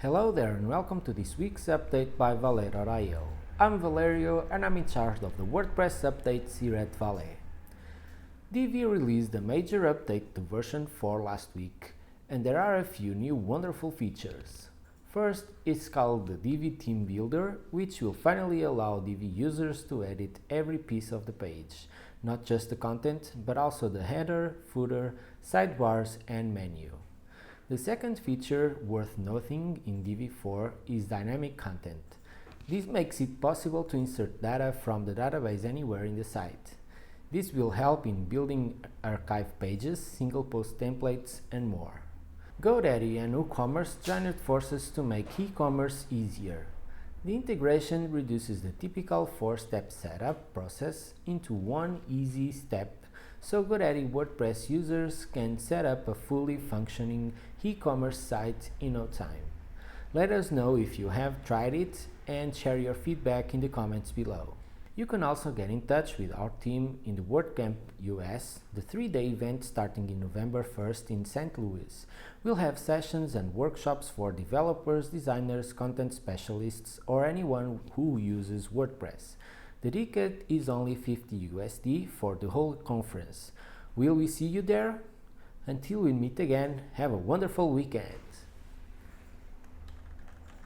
Hello there and welcome to this week's update by Valet.io. I'm Valerio and I'm in charge of the WordPress updates here at Valet. Divi released a major update to version 4 last week, and there are a few new wonderful features. First, it's called the Divi Theme Builder, which will finally allow Divi users to edit every piece of the page, not just the content, but also the header, footer, sidebars and menu. The second feature worth noting in Divi 4 is dynamic content. This makes it possible to insert data from the database anywhere in the site. This will help in building archive pages, single post templates, and more. GoDaddy and WooCommerce joined forces to make e-commerce easier. The integration reduces the typical 4-step setup process into one easy step, so GoDaddy WordPress users can set up a fully functioning e-commerce site in no time. Let us know if you have tried it and share your feedback in the comments below. You can also get in touch with our team in the WordCamp US, the 3-day event starting in November 1st in St. Louis. We'll have sessions and workshops for developers, designers, content specialists, or anyone who uses WordPress. The ticket is only $50 USD for the whole conference. Will we see you there? Until we meet again, have a wonderful weekend.